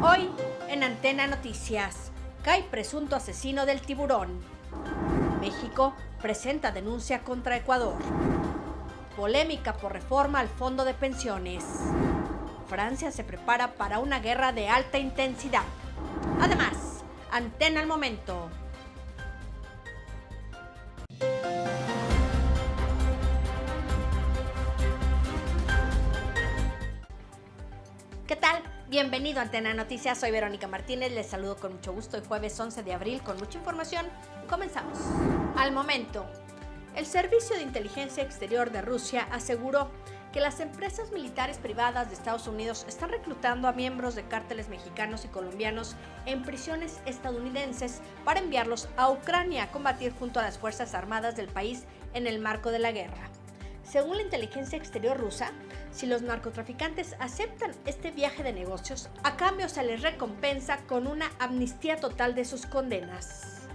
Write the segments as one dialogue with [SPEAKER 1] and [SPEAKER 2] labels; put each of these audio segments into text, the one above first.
[SPEAKER 1] Hoy, en Antena Noticias, cae presunto asesino del tiburón. México presenta denuncia contra Ecuador. Polémica por reforma al fondo de pensiones. Francia se prepara para una guerra de alta intensidad. Además, Antena al momento. ¿Qué tal? Bienvenido a Antena Noticias, soy Verónica Martínez, les saludo con mucho gusto. Hoy jueves 11 de abril con mucha información. Comenzamos. Al momento, el Servicio de Inteligencia Exterior de Rusia aseguró que las empresas militares privadas de Estados Unidos están reclutando a miembros de cárteles mexicanos y colombianos en prisiones estadounidenses para enviarlos a Ucrania a combatir junto a las Fuerzas Armadas del país en el marco de la guerra. Según la inteligencia exterior rusa, si los narcotraficantes aceptan este viaje de negocios, a cambio se les recompensa con una amnistía total de sus condenas.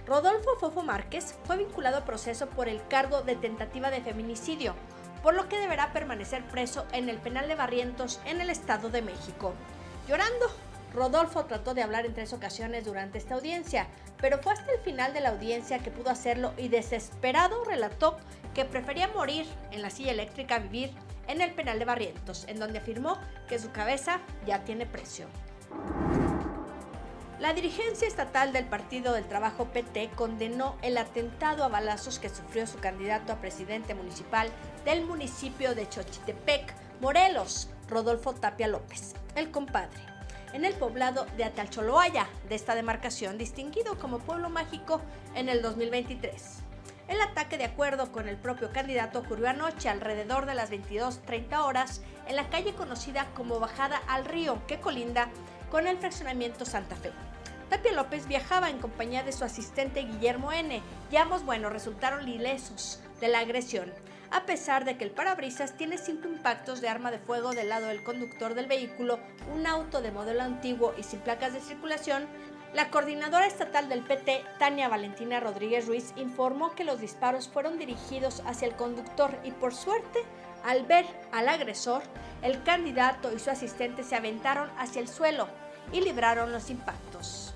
[SPEAKER 1] Rodolfo Fofo Márquez fue vinculado a proceso por el cargo de tentativa de feminicidio, por lo que deberá permanecer preso en el penal de Barrientos en el Estado de México. Llorando, Rodolfo trató de hablar en 3 ocasiones durante esta audiencia, pero fue hasta el final de la audiencia que pudo hacerlo y desesperado relató que prefería morir en la silla eléctrica a vivir en el penal de Barrientos, en donde afirmó que su cabeza ya tiene precio. La dirigencia estatal del Partido del Trabajo PT condenó el atentado a balazos que sufrió su candidato a presidente municipal del municipio de Xochitepec, Morelos, Rodolfo Tapia López, el compadre, en el poblado de Atalcholoaya, de esta demarcación, distinguido como Pueblo Mágico en el 2023. El ataque, de acuerdo con el propio candidato, ocurrió anoche alrededor de las 22:30 horas en la calle conocida como Bajada al Río, que colinda con el fraccionamiento Santa Fe. Tapia López viajaba en compañía de su asistente Guillermo N. y ambos, resultaron ilesos de la agresión, a pesar de que el parabrisas tiene 5 impactos de arma de fuego del lado del conductor del vehículo, un auto de modelo antiguo y sin placas de circulación. La coordinadora estatal del PT, Tania Valentina Rodríguez Ruiz, informó que los disparos fueron dirigidos hacia el conductor y, por suerte, al ver al agresor, el candidato y su asistente se aventaron hacia el suelo y libraron los impactos.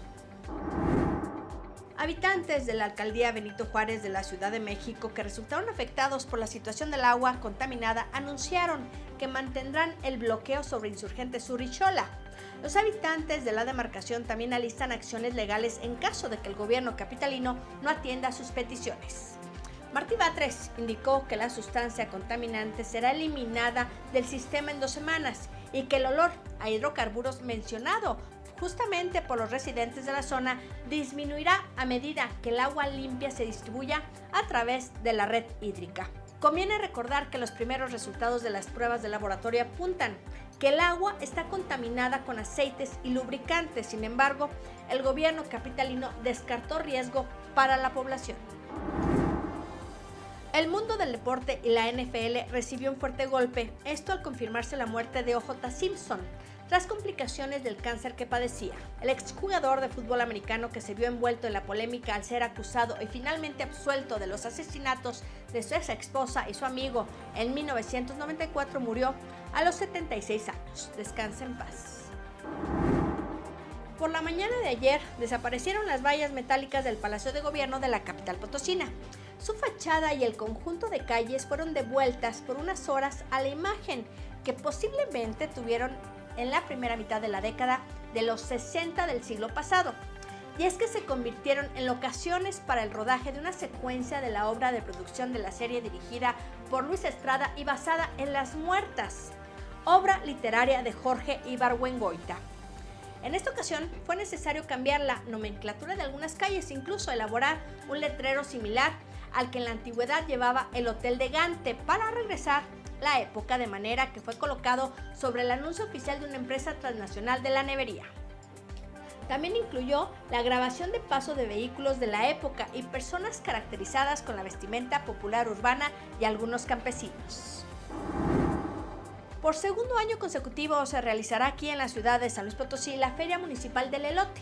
[SPEAKER 1] Habitantes de la alcaldía Benito Juárez de la Ciudad de México que resultaron afectados por la situación del agua contaminada anunciaron que mantendrán el bloqueo sobre Insurgente Sur y Xola. Los habitantes de la demarcación también alistan acciones legales en caso de que el gobierno capitalino no atienda sus peticiones. Martí Batres indicó que la sustancia contaminante será eliminada del sistema en 2 semanas y que el olor a hidrocarburos mencionado justamente por los residentes de la zona disminuirá a medida que el agua limpia se distribuya a través de la red hídrica. Conviene recordar que los primeros resultados de las pruebas de laboratorio apuntan que el agua está contaminada con aceites y lubricantes. Sin embargo, el gobierno capitalino descartó riesgo para la población. El mundo del deporte y la NFL recibió un fuerte golpe, esto al confirmarse la muerte de O.J. Simpson, tras complicaciones del cáncer que padecía. El exjugador de fútbol americano, que se vio envuelto en la polémica al ser acusado y finalmente absuelto de los asesinatos de su ex esposa y su amigo en 1994, murió a los 76 años. Descansa en paz. Por la mañana de ayer desaparecieron las vallas metálicas del Palacio de Gobierno de la capital potosina. Su fachada y el conjunto de calles fueron devueltas por unas horas a la imagen que posiblemente tuvieron en la primera mitad de la década de los 60 del siglo pasado. Y es que se convirtieron en locaciones para el rodaje de una secuencia de la obra de producción de la serie dirigida por Luis Estrada y basada en Las Muertas, obra literaria de Jorge Ibargüengoitia. En esta ocasión fue necesario cambiar la nomenclatura de algunas calles, incluso elaborar un letrero similar al que en la antigüedad llevaba el Hotel de Gante para regresar la época, de manera que fue colocado sobre el anuncio oficial de una empresa transnacional de la nevería. También incluyó la grabación de paso de vehículos de la época y personas caracterizadas con la vestimenta popular urbana y algunos campesinos. Por segundo año consecutivo se realizará aquí en la ciudad de San Luis Potosí la Feria Municipal del Elote,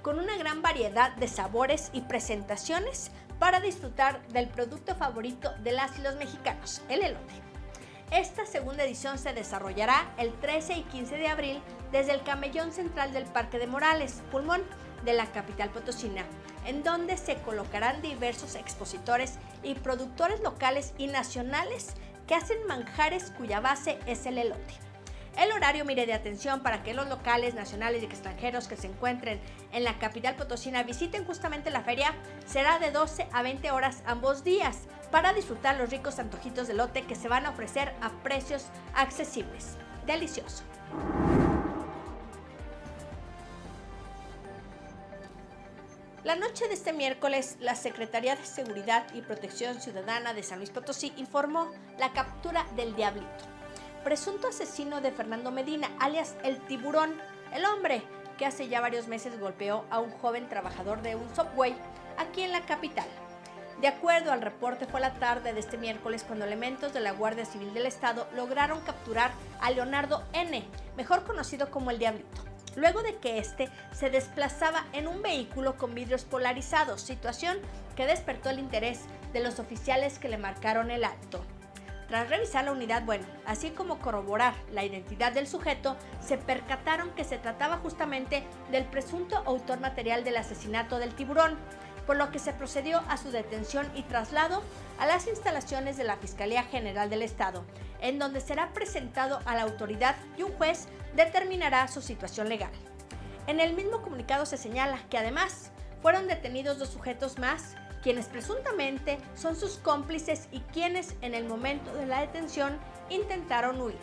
[SPEAKER 1] con una gran variedad de sabores y presentaciones para disfrutar del producto favorito de las y los mexicanos, el elote. Esta segunda edición se desarrollará el 13 y 15 de abril desde el camellón central del Parque de Morales, Pulmón, de la capital potosina, en donde se colocarán diversos expositores y productores locales y nacionales que hacen manjares cuya base es el elote. El horario, mire, de atención para que los locales, nacionales y extranjeros que se encuentren en la capital potosina visiten justamente la feria será de 12 a 20 horas ambos días para disfrutar los ricos antojitos de elote que se van a ofrecer a precios accesibles. Delicioso. La noche de este miércoles, la Secretaría de Seguridad y Protección Ciudadana de San Luis Potosí informó la captura del Diablito, presunto asesino de Fernando Medina, alias El Tiburón, el hombre que hace ya varios meses golpeó a un joven trabajador de un Subway aquí en la capital. De acuerdo al reporte, fue la tarde de este miércoles cuando elementos de la Guardia Civil del Estado lograron capturar a Leonardo N., mejor conocido como El Diablito, luego de que este se desplazaba en un vehículo con vidrios polarizados, situación que despertó el interés de los oficiales que le marcaron el alto. Tras revisar la unidad, así como corroborar la identidad del sujeto, se percataron que se trataba justamente del presunto autor material del asesinato del Tiburón, por lo que se procedió a su detención y traslado a las instalaciones de la Fiscalía General del Estado, en donde será presentado a la autoridad y un juez determinará su situación legal. En el mismo comunicado se señala que además fueron detenidos 2 sujetos más, quienes presuntamente son sus cómplices y quienes en el momento de la detención intentaron huir.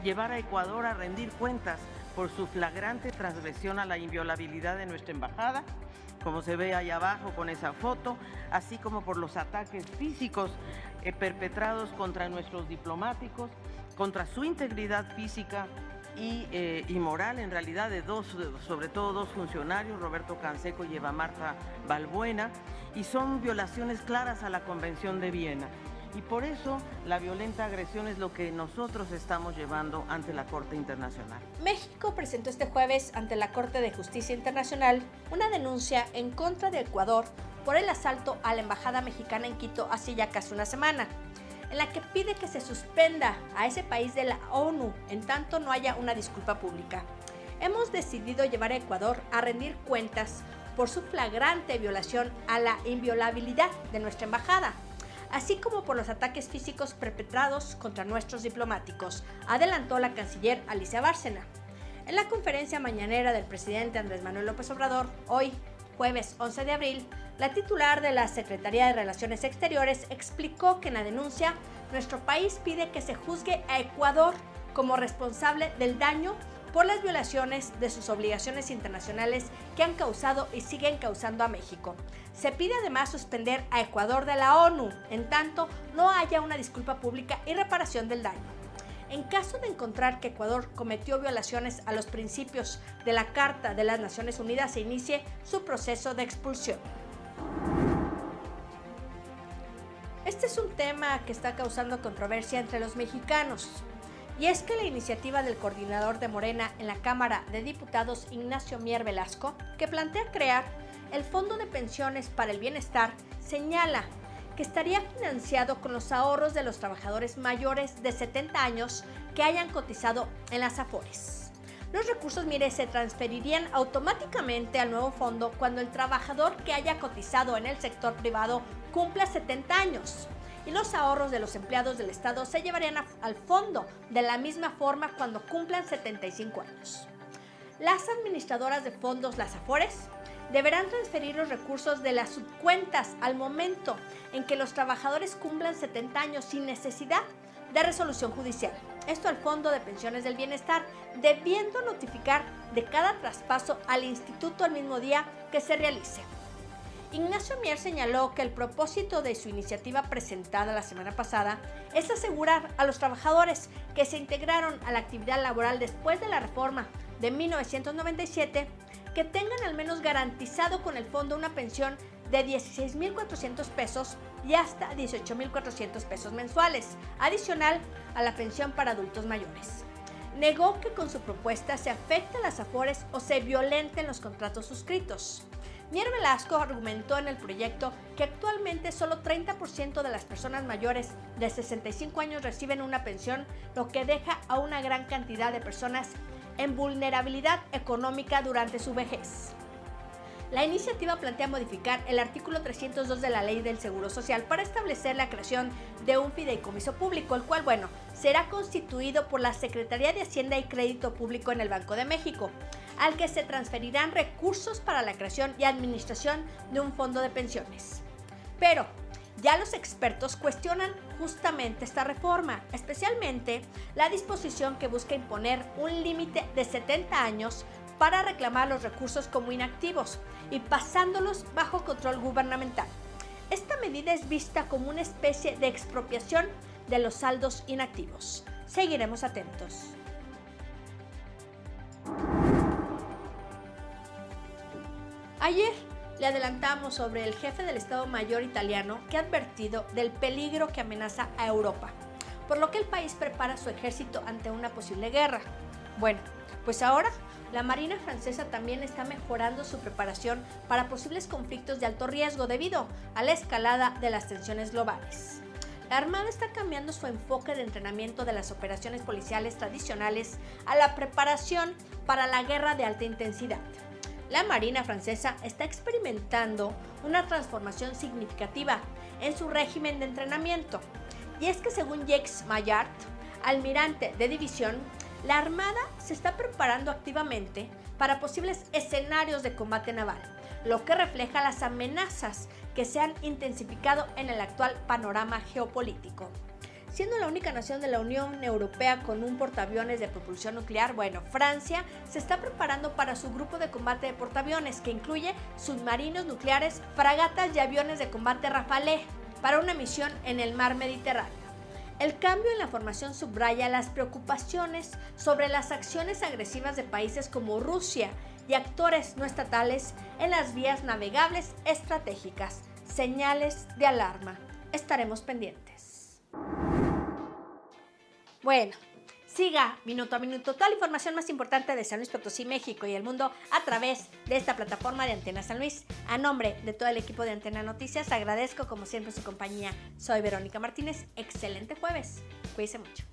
[SPEAKER 2] Llevar a Ecuador a rendir cuentas por su flagrante transgresión a la inviolabilidad de nuestra embajada, como se ve ahí abajo con esa foto, así como por los ataques físicos perpetrados contra nuestros diplomáticos, contra su integridad física y moral, en realidad, de sobre todo dos funcionarios, Roberto Canseco y Eva Marta Balbuena, y son violaciones claras a la Convención de Viena. Y por eso la violenta agresión es lo que nosotros estamos llevando ante la Corte Internacional.
[SPEAKER 1] México presentó este jueves ante la Corte de Justicia Internacional una denuncia en contra de Ecuador por el asalto a la Embajada Mexicana en Quito hace ya casi una semana, en la que pide que se suspenda a ese país de la ONU en tanto no haya una disculpa pública. Hemos decidido llevar a Ecuador a rendir cuentas por su flagrante violación a la inviolabilidad de nuestra embajada, así como por los ataques físicos perpetrados contra nuestros diplomáticos, adelantó la canciller Alicia Bárcena. En la conferencia mañanera del presidente Andrés Manuel López Obrador, hoy, jueves 11 de abril, la titular de la Secretaría de Relaciones Exteriores explicó que en la denuncia nuestro país pide que se juzgue a Ecuador como responsable del daño por las violaciones de sus obligaciones internacionales que han causado y siguen causando a México. Se pide además suspender a Ecuador de la ONU, en tanto no haya una disculpa pública y reparación del daño. En caso de encontrar que Ecuador cometió violaciones a los principios de la Carta de las Naciones Unidas, se inicie su proceso de expulsión. Este es un tema que está causando controversia entre los mexicanos. Y es que la iniciativa del coordinador de Morena en la Cámara de Diputados, Ignacio Mier Velasco, que plantea crear el Fondo de Pensiones para el Bienestar, señala que estaría financiado con los ahorros de los trabajadores mayores de 70 años que hayan cotizado en las AFORES. Los recursos, se transferirían automáticamente al nuevo fondo cuando el trabajador que haya cotizado en el sector privado cumpla 70 años. Y los ahorros de los empleados del Estado se llevarían al fondo de la misma forma cuando cumplan 75 años. Las administradoras de fondos, las AFORES, deberán transferir los recursos de las subcuentas al momento en que los trabajadores cumplan 70 años sin necesidad de resolución judicial. Esto al Fondo de Pensiones del Bienestar, debiendo notificar de cada traspaso al instituto el mismo día que se realice. Ignacio Mier señaló que el propósito de su iniciativa presentada la semana pasada es asegurar a los trabajadores que se integraron a la actividad laboral después de la reforma de 1997 que tengan al menos garantizado con el fondo una pensión de 16,400 pesos y hasta 18,400 pesos mensuales, adicional a la pensión para adultos mayores. Negó que con su propuesta se afecten las AFORES o se violenten los contratos suscritos. Mier Velasco argumentó en el proyecto que actualmente solo 30% de las personas mayores de 65 años reciben una pensión, lo que deja a una gran cantidad de personas en vulnerabilidad económica durante su vejez. La iniciativa plantea modificar el artículo 302 de la Ley del Seguro Social para establecer la creación de un fideicomiso público, el cual, será constituido por la Secretaría de Hacienda y Crédito Público en el Banco de México, al que se transferirán recursos para la creación y administración de un fondo de pensiones. Pero ya los expertos cuestionan justamente esta reforma, especialmente la disposición que busca imponer un límite de 70 años para reclamar los recursos como inactivos y pasándolos bajo control gubernamental. Esta medida es vista como una especie de expropiación de los saldos inactivos. Seguiremos atentos. Ayer le adelantamos sobre el jefe del Estado Mayor italiano que ha advertido del peligro que amenaza a Europa, por lo que el país prepara su ejército ante una posible guerra. Bueno, pues ahora la Marina francesa también está mejorando su preparación para posibles conflictos de alto riesgo debido a la escalada de las tensiones globales. La Armada está cambiando su enfoque de entrenamiento de las operaciones policiales tradicionales a la preparación para la guerra de alta intensidad. La Marina francesa está experimentando una transformación significativa en su régimen de entrenamiento. Y es que según Jacques Maillard, almirante de división, la Armada se está preparando activamente para posibles escenarios de combate naval, lo que refleja las amenazas que se han intensificado en el actual panorama geopolítico. Siendo la única nación de la Unión Europea con un portaaviones de propulsión nuclear, Francia se está preparando para su grupo de combate de portaaviones, que incluye submarinos nucleares, fragatas y aviones de combate Rafale, para una misión en el mar Mediterráneo. El cambio en la formación subraya las preocupaciones sobre las acciones agresivas de países como Rusia y actores no estatales en las vías navegables estratégicas. Señales de alarma. Estaremos pendientes. Siga minuto a minuto toda la información más importante de San Luis Potosí, México y el mundo a través de esta plataforma de Antena San Luis. A nombre de todo el equipo de Antena Noticias, agradezco como siempre su compañía. Soy Verónica Martínez. Excelente jueves. Cuídense mucho.